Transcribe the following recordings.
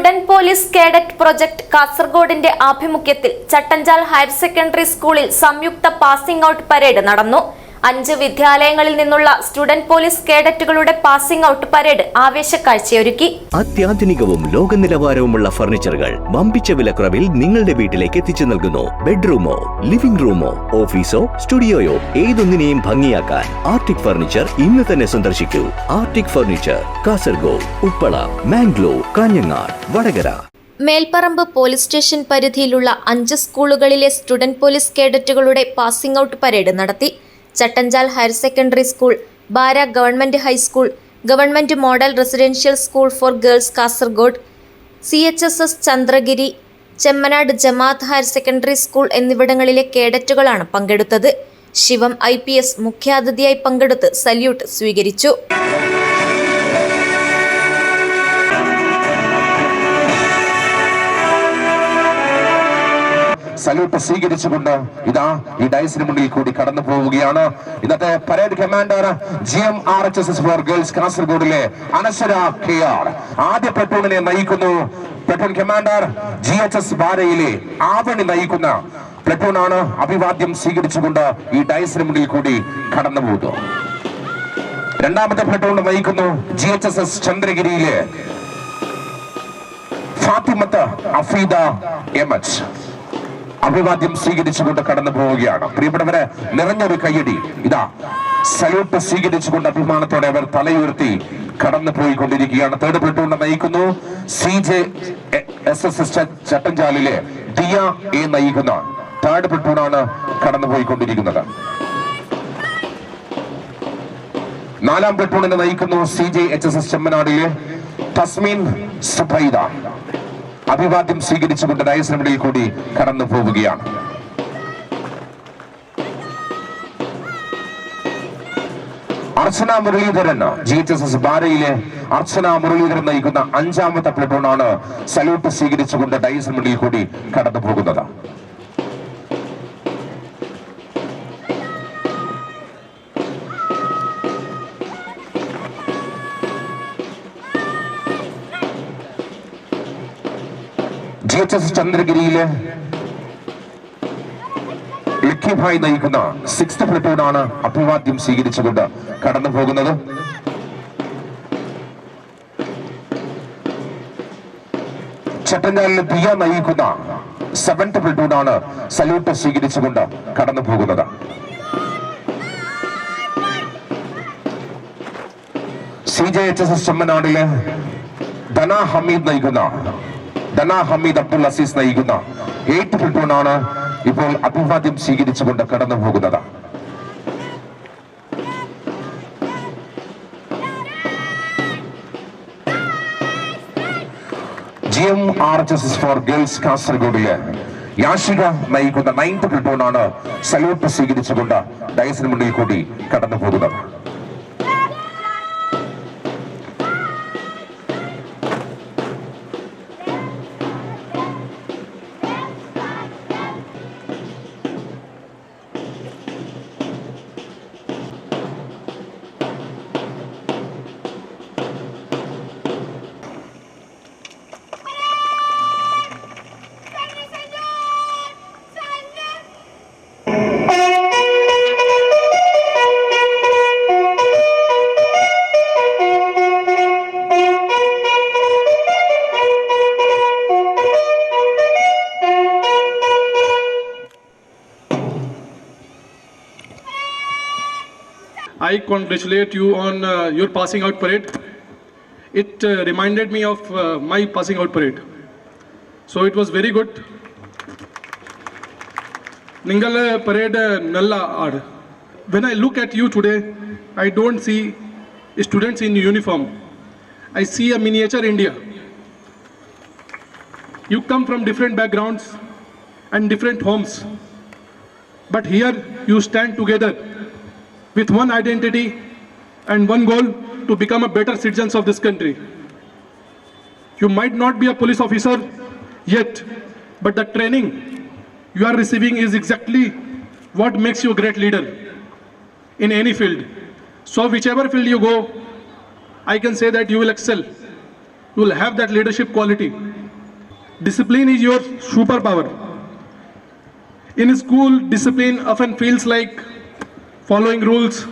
Student police cadet project കാസർഗോഡിന്റെ ആഭിമുഖ്യത്തിൽ Chattanchal higher secondary സ്കൂളിൽ സംയുക്ത പാസിംഗ് ഔട്ട് പരേഡ് നടന്നു. 5 വിദ്യാലയങ്ങളിൽ നിന്നുള്ള സ്റ്റുഡന്റ് പോലീസ് കേഡറ്റുകളുടെ പാസിംഗ് ഔട്ട് പരേഡ് ആവേശക്കാഴ്ചയൊരുക്കി. അത്യാധുനികവും ലോക നിലവാരവുമുള്ള ഫർണിച്ചറുകൾ വമ്പിച്ച വിലക്കുറവിൽ നിങ്ങളുടെ വീട്ടിലേക്ക് എത്തിച്ചു നൽകുന്നു. ബെഡ്റൂമോ, ലിവിംഗ് റൂമോ, ഓഫീസോ, സ്റ്റുഡിയോയോ ഏതൊന്നിനെയും ഭംഗിയാക്കാൻ ആർട്ടിക് ഫർണിച്ചർ ഇന്ന് തന്നെ സന്ദർശിക്കൂ. Arctic furniture, Kasaragod, Uppala, Mangalore, Kanhangad, Vadakara. Melparamba police station പരിധിയിലുള്ള 5 സ്കൂളുകളിലെ സ്റ്റുഡന്റ് പോലീസ് കേഡറ്റുകളുടെ പാസിംഗ് ഔട്ട് പരേഡ് നടത്തി. Chattanchal higher secondary school, Bara government high school, government model residential school for girls Kasaragod, CHSS Chandragiri, Chemmanad Jamaat higher secondary school എന്നിവിടങ്ങളിലെ കേഡറ്റുകളാണ് പങ്കെടുത്തത്. ശിവം IPS മുഖ്യാതിഥിയായി പങ്കെടുത്ത് സല്യൂട്ട് സ്വീകരിച്ചു. സല്യൂട്ട് സ്വീകരിച്ചുകൊണ്ട് ഇതാ ഈ ഡൈസിന് മുന്നിൽ കൂടി കടന്നു പോവുകയാണ് ഇന്നത്തെ parade commander GMRHSS for girls കാസർഗോഡിലെ അനശ്വര KR. ആദ്യ പ്ലട്ടൂണിനെ നയിക്കുന്നു പ്ലട്ടൂൺ കമാൻഡർ GHS ബാരയിലെ ആവണി നയിക്കുന്ന പ്ലട്ടൂണാണ്. അഭിവാദ്യം സ്വീകരിച്ചുകൊണ്ട് ഈ ഡൈസിന് മുന്നിൽ കൂടി കടന്നു പോകുന്നു. രണ്ടാമത്തെ പ്ലട്ടൂൺ നയിക്കുന്നു GHSS ചന്ദ്രഗിരിയിലെ ഫാത്തിമത്ത് അഫീദ MH. അഭിവാദ്യം സ്വീകരിച്ചുകൊണ്ട് കടന്നു പോവുകയാണ്. പ്രിയപ്പെട്ടവരെ, നിറഞ്ഞൊരു കയ്യടി. ഇതാ സല്യൂട്ട് സ്വീകരിച്ചുകൊണ്ട് അഭിമാനത്തോടെ അവർ തലയുയർത്തി കടന്നു പോയിക്കൊണ്ടിരിക്കുകയാണ്. തേർഡ് പ്ലട്ടൂൺ നയിക്കുന്നു CJSS ചട്ടഞ്ചാലിലെ ദിയ A നയിക്കുന്ന തേർഡ് പ്ലട്ടൂണാണ് കടന്നു പോയിക്കൊണ്ടിരിക്കുന്നത്. 4ാം പ്ലട്ടൂണിനെ നയിക്കുന്നു CJHSS ചെമ്മനാടിലെ തസ്മീൻ സുബൈദ. അഭിവാദ്യം സ്വീകരിച്ചുകൊണ്ട് ഡയസിനുള്ളിൽ കൂടി കടന്നു പോവുകയാണ്. അർച്ചന മുരളീധരൻ, GHSS ബാരയിലെ അർച്ചന മുരളീധരൻ നയിക്കുന്ന 5ാമത്തെ പ്ലട്ടൂണാണ് സല്യൂട്ട് സ്വീകരിച്ചുകൊണ്ട് ഡയസിനുള്ളിൽ കൂടി കടന്നു പോകുന്നത്. GHS ചന്ദ്രഗിരിയിലെ ലക്കിഭായ് നയിക്കുന്ന 6th പ്ലട്ടൂണാണ് അഭിവാദ്യം സ്വീകരിച്ചുകൊണ്ട് കടന്നു പോകുന്നത്. ചട്ടഞ്ചാലിലെ ദിയ നയിക്കുന്ന 7th പ്ലട്ടൂണാണ് സല്യൂട്ട് സ്വീകരിച്ചുകൊണ്ട് കടന്നു പോകുന്നത്. CJHSS ചെമ്മനാടിലെ ധന ഹമീദ് നയിക്കുന്ന ഹമീദ് അബ്ദുൽ അസീസ് നയിക്കുന്ന 8th പ്ലട്ടൂണാണ് ഇപ്പോൾ അഭിവാദ്യം സ്വീകരിച്ചുകൊണ്ട് കടന്നു പോകുന്നത്. GMRHSS ഫോർ ഗേൾസ് കാസർഗോഡിലെ യാഷിക നയിക്കുന്ന 9th പ്ലട്ടൂണാണ് സല്യൂട്ട് സ്വീകരിച്ചുകൊണ്ട് ഡയസിന് മുന്നിൽ കൂടി കടന്നു പോകുന്നത്. I congratulate you on your passing out parade. It reminded me of my passing out parade. So it was very good. Ningala parade nalla aad. When I look at you today, I don't see students in uniform. I see a miniature India. You come from different backgrounds and different homes. But here you stand together with one identity and one goal to become a better citizens of this country. You might not be a police officer yet, but the training you are receiving is exactly what makes you a great leader in any field. So whichever field you go, I can say that you will excel. You will have that leadership quality. Discipline is your superpower. In school, discipline often feels like following rules,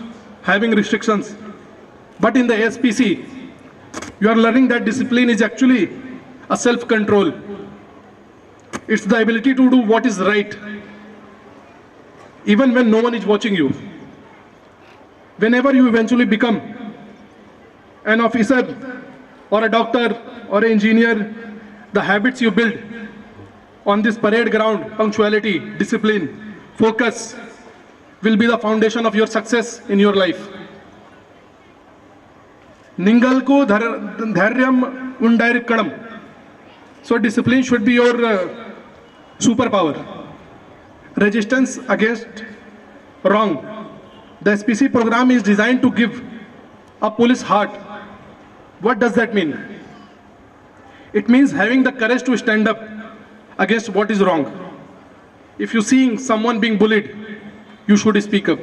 having restrictions. But in the SPC, you are learning that discipline is actually a self-control. It's the ability to do what is right, even when no one is watching you. Whenever you eventually become an officer or a doctor or an engineer, the habits you build on this parade ground, punctuality, discipline, focus, will be the foundation of your success in your life. Ningalku dharyam undairikkanam. So discipline should be your superpower. Resistance against wrong. The SPC program is designed to give a police heart. What does that mean? It means having the courage to stand up against what is wrong. If you see someone being bullied, you should speak up.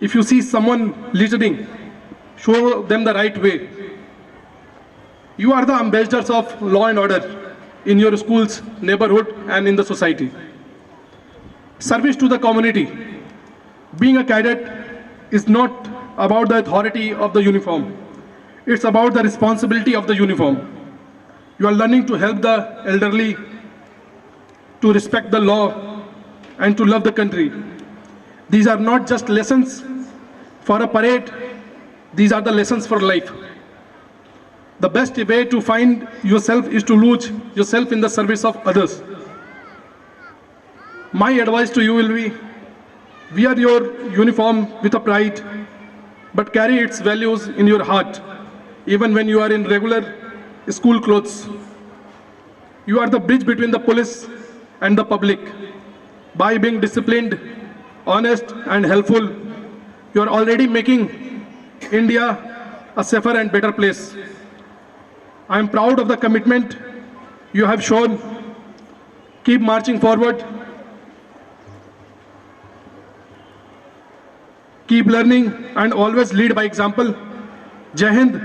If you see someone littering, show them the right way. You are the ambassadors of law and order in your schools, neighborhood, and in the society. Service to the community. Being a cadet is not about the authority of the uniform. It's about the responsibility of the uniform. You are learning to help the elderly, to respect the law, and to love the country. These are not just lessons for a parade, these are the lessons for life. The best way to find yourself is to lose yourself in the service of others. My advice to you will be, wear your uniform with a pride, but carry its values in your heart, even when you are in regular school clothes. You are the bridge between the police and the public. By being disciplined, honest, and helpful, you are already making India a safer and better place. I am proud of the commitment you have shown. Keep marching forward. Keep learning and always lead by example. Jai Hind.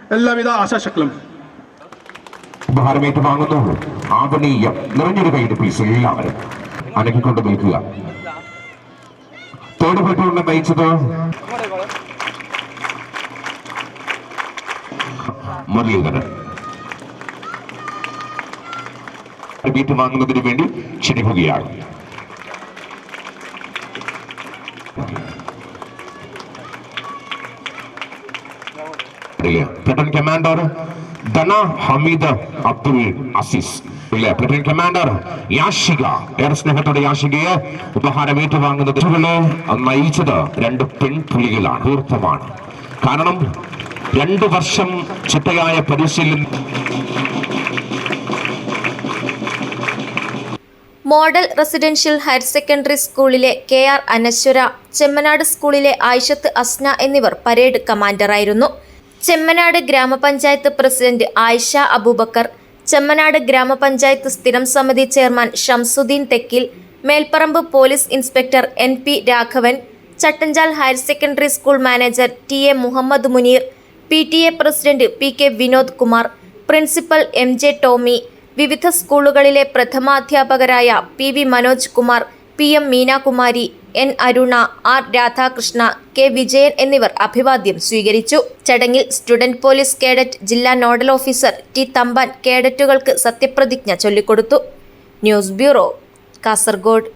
Ellavida Asha Shaklam. ഉപഹാരമേറ്റ് വാങ്ങുന്നു. ആദരണീയം നിറഞ്ഞൊരു കൈയുടെ piece എല്ലാവരും അനക്കിക്കൊണ്ട് നിൽക്കുക. Third പ്ലറ്റൂണിനെ നയിച്ചത് മുരളീധരൻ. വീട്ട് വാങ്ങുന്നതിന് വേണ്ടി ക്ഷണിക്കുകയാണ്. പ്ലറ്റൂൺ കമാൻഡർ ധന ഹമീദ് അബ്ദുൽ അസീസ്. പ്ലറ്റൂൺ കമാൻഡർ യാഷിക, ഏറെ സ്നേഹത്തോടെ യാഷികയെ ഉപഹാരം ഏറ്റുവാങ്ങുന്നതിനെ നയിച്ചത് 2 പെൺപുലികളാണ്. പൂർത്തമാണ്. കാരണം 2 വർഷം ചിട്ടയായ പരിശീലനം. മോഡൽ റെസിഡൻഷ്യൽ ഹയർ സെക്കൻഡറി സ്കൂളിലെ KR അനശ്വര, ചെമ്മനാട് സ്കൂളിലെ ആയിഷത്ത് അസ്ന എന്നിവർ പരേഡ് കമാൻഡറായിരുന്നു. ചെമ്മനാട് ഗ്രാമപഞ്ചായത്ത് പ്രസിഡന്റ് ആയിഷ അബൂബക്കർ, ചെമ്മനാട് ഗ്രാമപഞ്ചായത്ത് സ്ഥിരം സമിതി chairman Shamsuddin Thekkil, Melparamba police inspector NP Raghavan, Chattanchal higher secondary school manager TA Muhammad Munir, PTA president PK Vinod Kumar, principal MJ Tomy, വിവിധ സ്കൂളുകളിലെ പ്രഥമാധ്യാപകരായ PV Manoj Kumar, PM Meenakumari, N Aruna, R Radhakrishna, K Vijayan എന്നിവർ അഭിവാദ്യം സ്വീകരിച്ചു. ചടങ്ങിൽ സ്റ്റുഡന്റ് പോലീസ് കേഡറ്റ് ജില്ലാ നോഡൽ ഓഫീസർ T തമ്പാൻ കേഡറ്റുകൾക്ക് സത്യപ്രതിജ്ഞ ചൊല്ലിക്കൊടുത്തു. News bureau, Kasaragod.